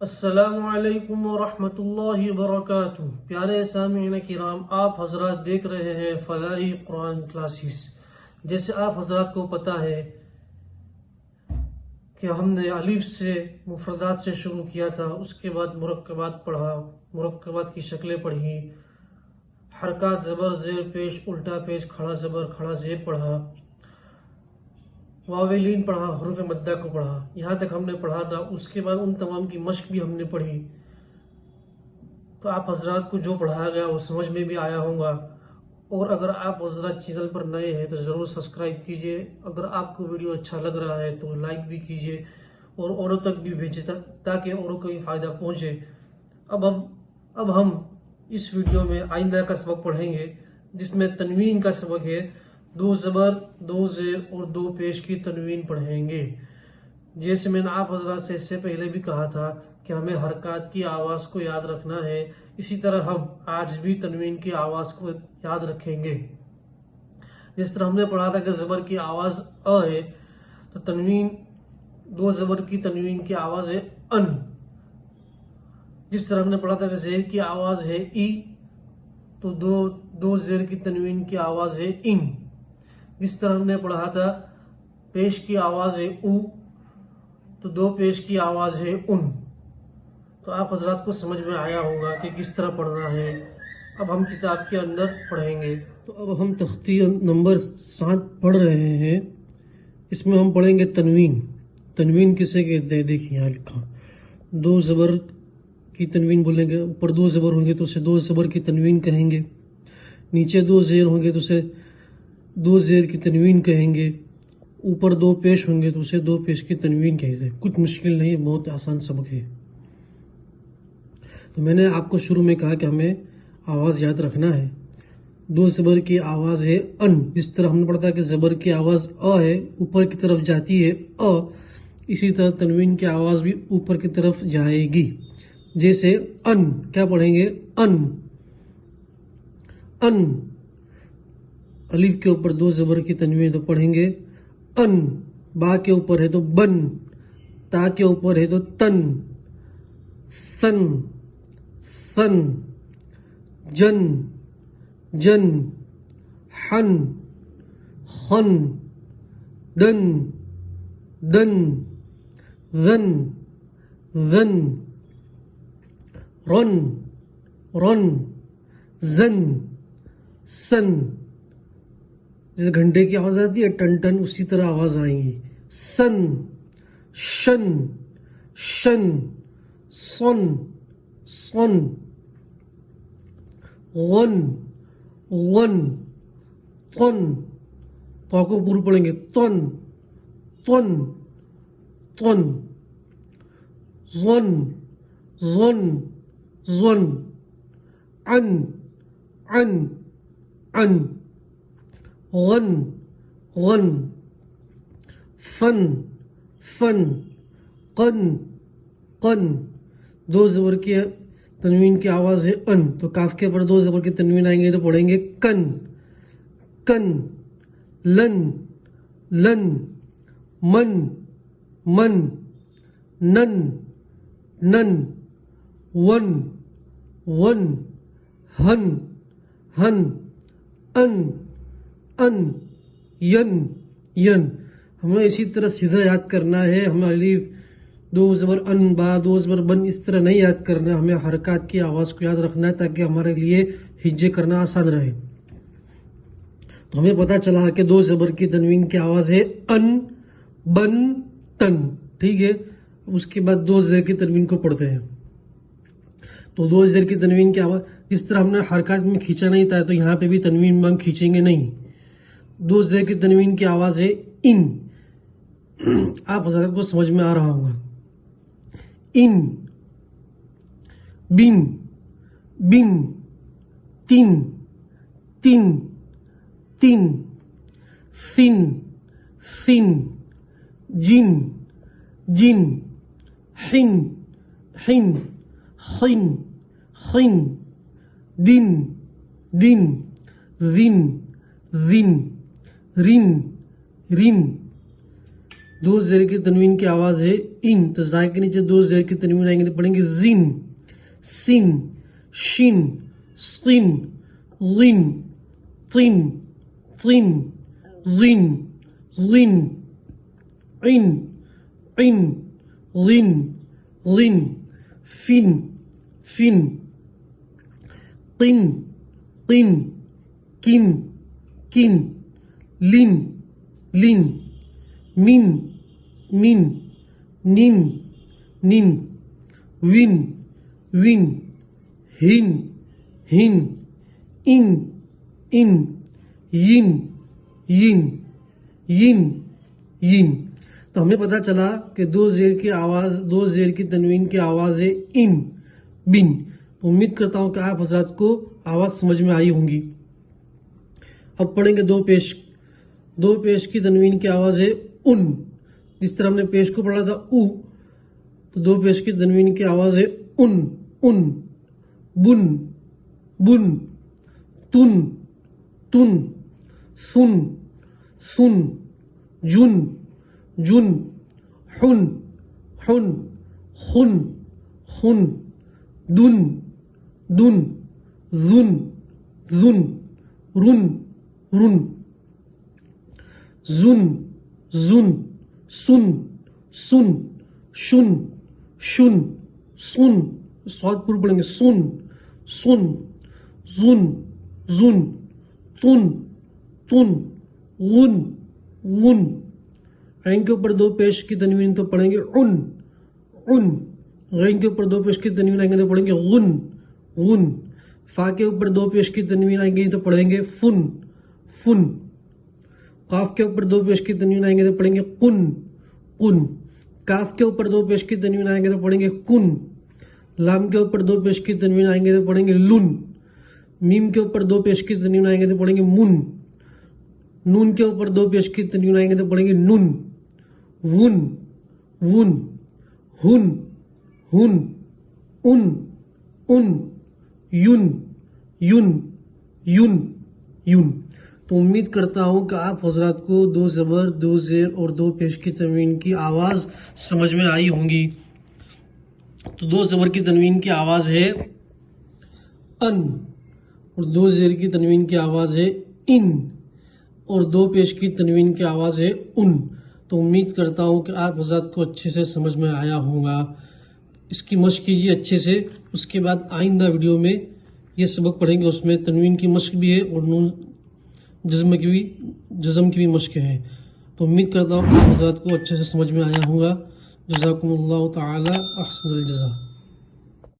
السلام علیکم ورحمۃ اللہ وبرکاتہ۔ پیارے سامعین کرام، آپ حضرات دیکھ رہے ہیں فلاحی قرآن کلاسز۔ جیسے آپ حضرات کو پتہ ہے کہ ہم نے الف سے مفردات سے شروع کیا تھا، اس کے بعد مرکبات پڑھا، مرکبات کی شکلیں پڑھی، حرکات زبر زیر پیش الٹا پیش کھڑا زبر کھڑا زیر پڑھا، واویلین پڑھا، حروف مدہ کو پڑھا، یہاں تک ہم نے پڑھا تھا۔ اس کے بعد ان تمام کی مشق بھی ہم نے پڑھی، تو آپ حضرات کو جو پڑھایا گیا وہ سمجھ میں بھی آیا ہوگا۔ اور اگر آپ حضرات چینل پر نئے ہیں تو ضرور سبسکرائب کیجئے، اگر آپ کو ویڈیو اچھا لگ رہا ہے تو لائک بھی کیجئے اور اوروں تک بھی بھیجیں تاکہ اوروں کو بھی فائدہ پہنچے۔ اب ہم اس ویڈیو میں آئندہ کا سبق پڑھیں گے، جس میں تنوین کا سبق ہے۔ 2 زبر 2 زیر اور 2 پیش کی تنوین پڑھیں گے۔ جیسے میں نے آپ حضرات سے اس سے پہلے بھی کہا تھا کہ ہمیں حرکات کی آواز کو یاد رکھنا ہے، اسی طرح ہم آج بھی تنوین کی آواز کو یاد رکھیں گے۔ جس طرح ہم نے پڑھا تھا کہ زبر کی آواز ا ہے تو تنوین 2 زبر کی تنوین کی آواز ہے ان۔ جس طرح ہم نے پڑھا تھا کہ زیر کی آواز ہے ای تو 2 زیر کی تنوین کی آواز ہے ان۔ جس طرح ہم نے پڑھا تھا پیش کی آواز ہے او تو 2 پیش کی آواز ہے ان۔ تو آپ حضرات کو سمجھ میں آیا ہوگا کہ کس طرح پڑھنا ہے۔ اب ہم کتاب کے اندر پڑھیں گے۔ تو اب ہم تختی نمبر 7 پڑھ رہے ہیں۔ اس میں ہم پڑھیں گے تنوین۔ تنوین کسے کہتے ہیں؟ دیکھیں یہاں لکھا 2 زبر کی تنوین بولیں گے، اوپر 2 زبر ہوں گے تو اسے 2 زبر کی تنوین کہیں گے، نیچے 2 زیر ہوں گے تو اسے 2 زیر کی تنوین کہیں گے، اوپر 2 پیش ہوں گے تو اسے 2 پیش کی تنوین کہتے ہیں۔ کچھ مشکل نہیں، بہت آسان سبق ہے۔ تو میں نے آپ کو شروع میں کہا کہ ہمیں آواز یاد رکھنا ہے۔ 2 زبر کی آواز ہے ان۔ جس طرح ہم نے پڑھا کہ زبر کی آواز ا ہے، اوپر کی طرف جاتی ہے ا، اسی طرح تنوین کی آواز بھی اوپر کی طرف جائے گی۔ جیسے ان، کیا پڑھیں گے؟ ان ان۔ الف کے اوپر 2 زبر کی تنوین تو پڑھیں گے ان۔ با کے اوپر ہے تو بن، تا کے اوپر ہے تو تن، سن سن، جن جن، حن خن، دن دن، ذن ذن، رن رن، زن سن۔ جیسے گھنٹے کی آواز آتی ہے ٹن ٹن، اسی طرح آواز آئیں گی۔ سن شن شن، سن سن، غن غن، طن، تو کو پورا پڑھیں گے طن طن طن، ظن ظن ظن، عن عن عن، غن غن، فن فن، قن قن۔ 2 زبر کی تنوین کی آواز ہے ان، تو کاف کے اوپر 2 زبر کی تنوین آئیں گے تو پڑھیں گے کن کن، لن لن، من من، نن نن، ون ون، ہن ہن، ان ان، ین ین۔ ہمیں اسی طرح سیدھا یاد کرنا ہے۔ ہمیں الف 2 زبر ان، با 2 زبر بن، اس طرح نہیں یاد کرنا، ہمیں حرکات کی آواز کو یاد رکھنا ہے تاکہ ہمارے لیے ہجے کرنا آسان رہے۔ تو ہمیں پتا چلا کہ 2 زبر کی تنوین کی آواز ہے ان بن تن، ٹھیک ہے۔ اس کے بعد 2 زیر کی تنوین کو پڑھتے ہیں۔ تو 2 زیر کی تنوین کی آواز جس طرح ہم نے حرکات میں کھینچا نہیں تھا تو یہاں پہ بھی تنوین میں ہم کھینچیں گے نہیں۔ 2 زیر کی تنوین کی آواز ہے ان۔ آپ حضرات کو سمجھ میں آ رہا ہوگا۔ ان، بن بن، تن تن تن، سن سن، جن جن، حن حن خن خن، دن دن، ذن ذن، رن رن۔ 2 زیر کی تنوین کی آواز ہے ان. تو زا کے نیچے دو زیر کی تنوین آئیں گے تو پڑھیں گے زین سین شین سین لین تین تین زین زین عین عین لین لین فین فین قن قن کن کن لین لین مین مین نین نین وین وین ہن ہن ان ان ین ین ین ین. تو ہمیں پتہ چلا کہ دو زیر کی آواز دو زیر کی تنوین کی آواز ہے ان بن. امید کرتا ہوں کہ آپ حضرات کو آواز سمجھ میں آئی ہوں گی. اب پڑھیں گے دو پیش کی تنوین کی آواز ہے ان. جس طرح ہم نے پیش کو پڑھا تھا او، تو دو پیش کی تنوین کی آواز ہے ان ان بن بن تن تن سن سن جن جن حن حن خن خن دن دن زن زن رن رن زن زن سن سن شن شن سن سواد پر پڑھیں گے سن سن زن زن تن تن ون ون. عین کے اوپر دو پیش کی تنوین تو پڑھیں گے ان ان. غین کے اوپر دو پیش کی تنوین آئیں گے تو پڑھیں گے غن غن. فا کے اوپر دو پیش کی تنوین آئیں گے تو پڑھیں گے فن فن. قاف کے اوپر دو پیش کی تنوین آئیں گے تو پڑھیں گے قن قن. کاف کے اوپر دو پیش کی تنوین آئیں گے تو پڑھیں گے کن. لام کے اوپر دو پیش کی تنوین آئیں گے تو پڑھیں گے لن. میم کے اوپر دو پیش کی تنوین آئیں گے تو پڑھیں گے من. نون کے اوپر دو پیش کی تنوین آئیں گے تو پڑھیں گے نن. ون ون ہن ہن ان ان یون یون یون یون. تو امید کرتا ہوں کہ آپ حضرات کو دو زبر دو زیر اور دو پیش کی تنوین کی آواز سمجھ میں آئی ہوں گی. تو دو زبر کی تنوین کی آواز ہے ان اور دو زیر کی تنوین کی آواز ہے ان اور دو پیش کی تنوین کی آواز ہے ان. تو امید کرتا ہوں کہ آپ حضرات کو اچھے سے سمجھ میں آیا ہوگا. اس کی مشق کیجیے اچھے سے. اس کے بعد آئندہ ویڈیو میں یہ سبق پڑھیں گے. اس میں تنوین کی مشق بھی ہے اور نون جزم کی بھی مشق ہے. تو امید کرتا ہوں کہ آپ حضرات کو اچھے سے سمجھ میں آیا ہوگا. جزاکم اللہ تعالی احسن الجزا.